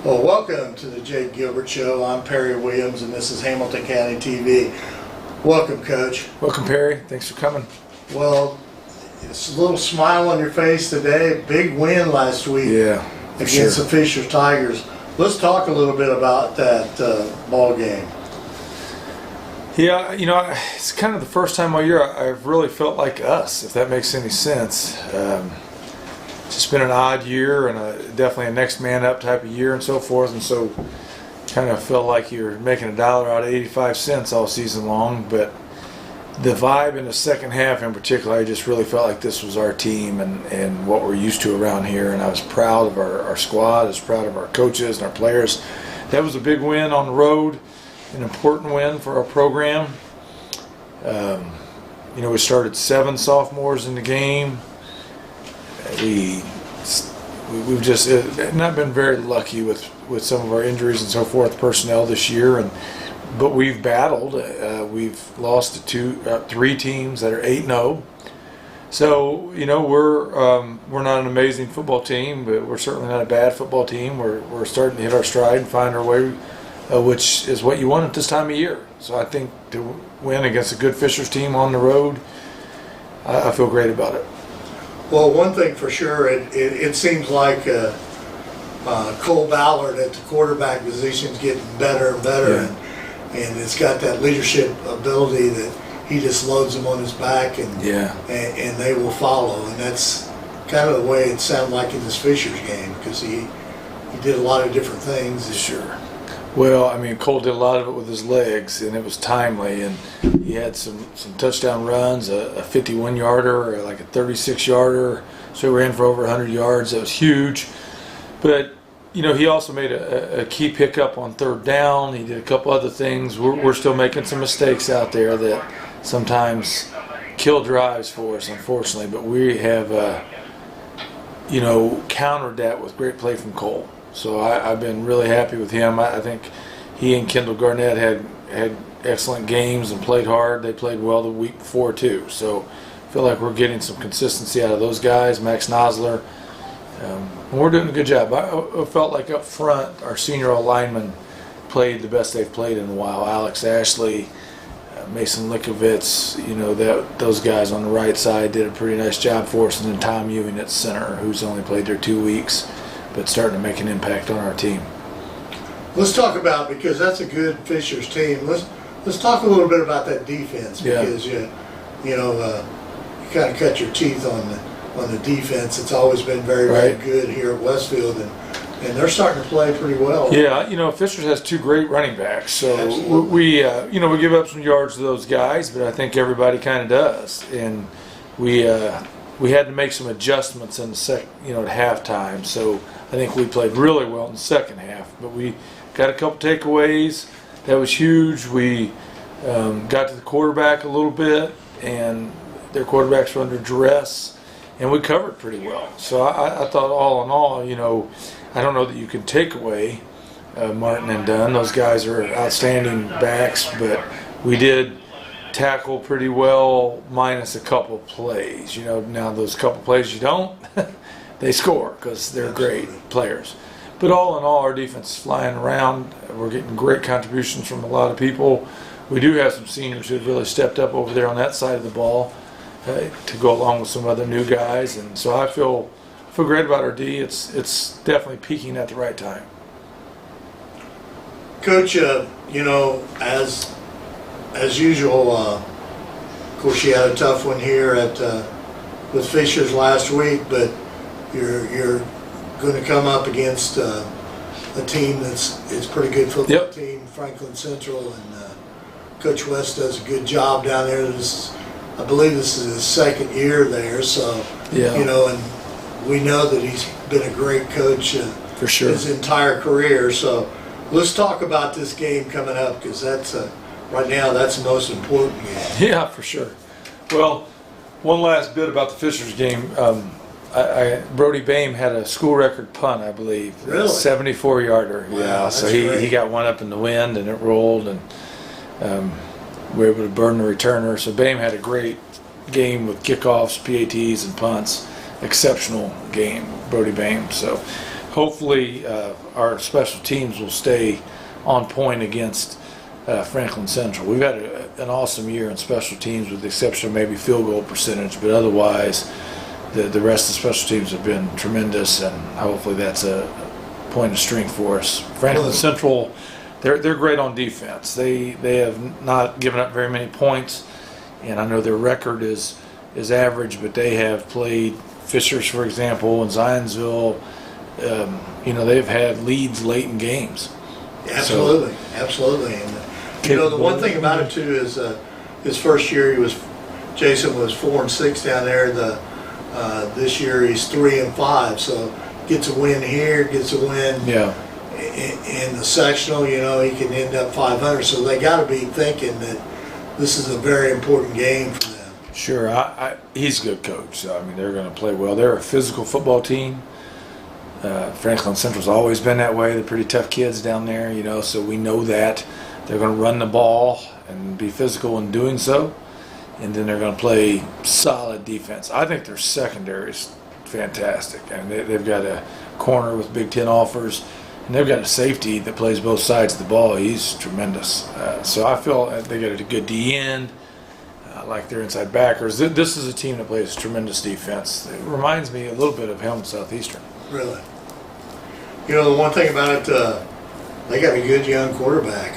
Well, welcome to the Jake Gilbert Show. I'm Perry Williams, and this is Hamilton County TV. Welcome, Coach. Welcome, Perry. Thanks for coming. Well, it's a little smile on your face today. Big win last week against the Fishers Tigers. Let's talk a little bit about that ball game. Yeah, you know, it's kind of the first time all year I've really felt like us, if that makes any sense. It's just been an odd year and definitely a next man up type of year and so forth, and so kind of felt like you're making $1 out of 85 cents all season long. But the vibe in the second half in particular, I just really felt like this was our team and what we're used to around here, and I was proud of our squad. I was proud of our coaches and our players. That was a big win on the road, an important win for our program. You know, we started 7 sophomores in the game. We've just not been very lucky with some of our injuries and so forth, personnel this year, but we've battled. We've lost to 3 teams that are 8-0. So you know we're not an amazing football team, but we're certainly not a bad football team. We're starting to hit our stride and find our way, which is what you want at this time of year. So I think to win against a good Fishers team on the road, I feel great about it. Well, one thing for sure, it seems like Cole Ballard at the quarterback position is getting better and better, and it's got that leadership ability that he just loads them on his back, and they will follow. And that's kind of the way it sounded like in this Fishers game, because he did a lot of different things. Sure. Well, I mean, Cole did a lot of it with his legs, and it was timely, and he had some touchdown runs, a 51-yarder, like a 36-yarder, so he ran for over 100 yards. That was huge. But, you know, he also made a key pickup on 3rd down. He did a couple other things. We're still making some mistakes out there that sometimes kill drives for us, unfortunately, but we have, you know, countered that with great play from Cole. So I've been really happy with him. I think he and Kendall Garnett had excellent games and played hard. They played well the week before too. So I feel like we're getting some consistency out of those guys. Max Nosler, and we're doing a good job. I felt like up front our senior linemen played the best they've played in a while. Alex Ashley, Mason Likovitz, you know, those guys on the right side did a pretty nice job for us, and then Tom Ewing at center, who's only played there 2 weeks. But starting to make an impact on our team. Let's talk about, because that's a good Fishers team. Let's talk a little bit about that defense, because you kind of cut your teeth on the defense. It's always been very good here at Westfield, and they're starting to play pretty well. Yeah, you know, Fishers has 2 great running backs, so we we give up some yards to those guys, but I think everybody kind of does, and we had to make some adjustments in the at halftime. So I think we played really well in the second half, but we got a couple takeaways. That was huge. We got to the quarterback a little bit, and their quarterbacks were under duress, and we covered pretty well. So I thought all in all, you know, I don't know that you can take away Martin and Dunn. Those guys are outstanding backs, but we did tackle pretty well minus a couple plays. You know, now those couple plays you don't, they score because they're great players. But all in all, our defense is flying around. We're getting great contributions from a lot of people. We do have some seniors who have really stepped up over there on that side of the ball to go along with some other new guys, and so I feel great about our D. It's definitely peaking at the right time. Coach, you know, as usual, of course, you had a tough one here with Fishers last week, but you're going to come up against a team that's pretty good football team, Franklin Central, and Coach West does a good job down there. I believe this is his 2nd year there, so you know, and we know that he's been a great coach for sure his entire career. So let's talk about this game coming up, because that's right now that's the most important game. Yeah, for sure. Well, one last bit about the Fishers game. Brody Bame had a school record punt, I believe. Really? 74-yarder. Wow, yeah, so he got one up in the wind and it rolled, and we were able to burn the returner. So Bame had a great game with kickoffs, PATs, and punts. Exceptional game, Brody Bame. So hopefully our special teams will stay on point against Franklin Central. We've had an awesome year in special teams with the exception of maybe field goal percentage, but otherwise the rest of the special teams have been tremendous, and hopefully that's a point of strength for us. Franklin Central, they're great on defense. They have not given up very many points, and I know their record is average, but they have played Fishers, for example, and Zionsville. They've had leads late in games. Absolutely, absolutely. And the one thing about it too is his first year Jason was 4-6 down there. This year he's 3-5, so gets a win here, gets a win. Yeah. In the sectional, he can end up 500. So they got to be thinking that this is a very important game for them. Sure, he's a good coach. So, they're going to play well. They're a physical football team. Franklin Central's always been that way. They're pretty tough kids down there, so we know that. They're going to run the ball and be physical in doing so, and then they're going to play solid defense. I think their secondary is fantastic, and they've got a corner with Big Ten offers, and they've got a safety that plays both sides of the ball. He's tremendous. So I feel they got a good D end. Like their inside backers. This is a team that plays tremendous defense. It reminds me a little bit of Helm Southeastern. Really? The one thing about it, they got a good young quarterback.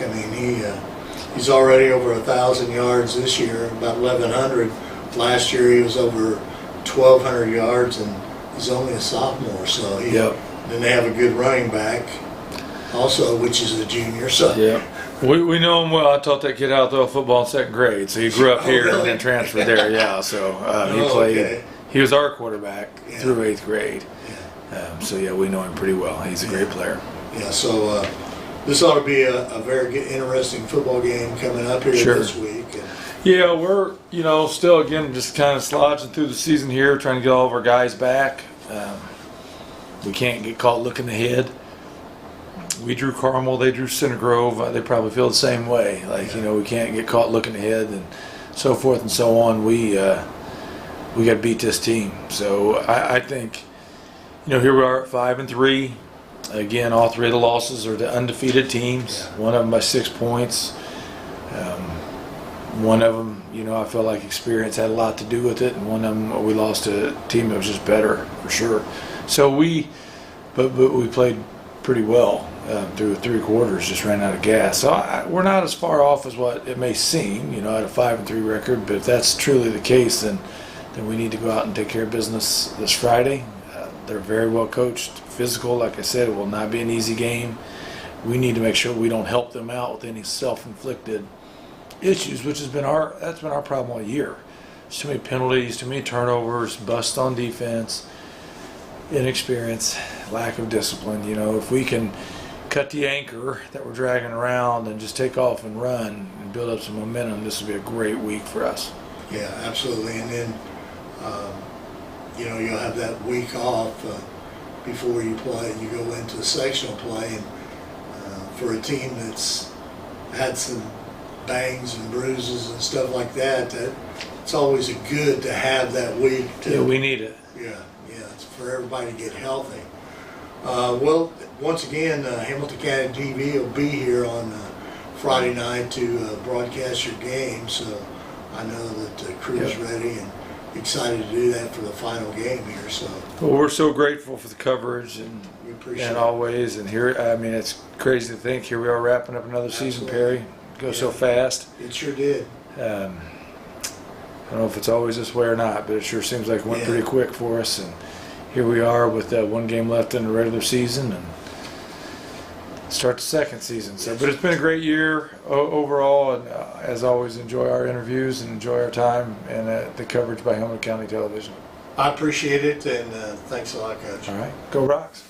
He's already over 1,000 yards this year, about 1,100. Last year he was over 1,200 yards, and he's only a sophomore. So then they have a good running back, also, which is a junior. So we know him well. I taught that kid how to throw football in second grade. So he grew up here and then transferred there. Yeah, so he played. Okay. He was our quarterback through 8th grade. We know him pretty well. He's a great player. Yeah, so this ought to be a very good, interesting football game coming up here this week. Yeah, we're still again just kind of slogging through the season here, trying to get all of our guys back. We can't get caught looking ahead. We drew Carmel, they drew Center Grove. They probably feel the same way. We can't get caught looking ahead and so forth and so on. We got to beat this team. So I think. Here we are at 5-3. Again, all three of the losses are to undefeated teams. One of them by 6 points. One of them, I feel like experience had a lot to do with it, and one of them we lost to a team that was just better for sure. So but we played pretty well through 3 quarters. Just ran out of gas. So we're not as far off as what it may seem. At a 5-3 record. But if that's truly the case, then we need to go out and take care of business this Friday. They're very well coached, physical. Like I said, it will not be an easy game. We need to make sure we don't help them out with any self-inflicted issues, which has been our problem all year. There's too many penalties, too many turnovers, bust on defense, inexperience, lack of discipline. If we can cut the anchor that we're dragging around and just take off and run and build up some momentum, this will be a great week for us. Yeah, absolutely. And then you'll have that week off before you play. You go into a sectional play, and for a team that's had some bangs and bruises and stuff like that, it's always good to have that week. We need it. Yeah, it's for everybody to get healthy. Well, once again, Hamilton County TV will be here on Friday night to broadcast your game, so I know that the crew's ready and excited to do that for the final game here. So we're so grateful for the coverage and we appreciate always. And here, it's crazy to think here we are wrapping up another season, Perry. It goes so fast. It sure did. I don't know if it's always this way or not, but it sure seems like it went pretty quick for us. And here we are with 1 game left in the regular season and start the second season. So, but it's been a great year overall, and as always, enjoy our interviews and enjoy our time and the coverage by Hamilton County Television. I appreciate it, and thanks a lot, Coach. All right, go Rocks.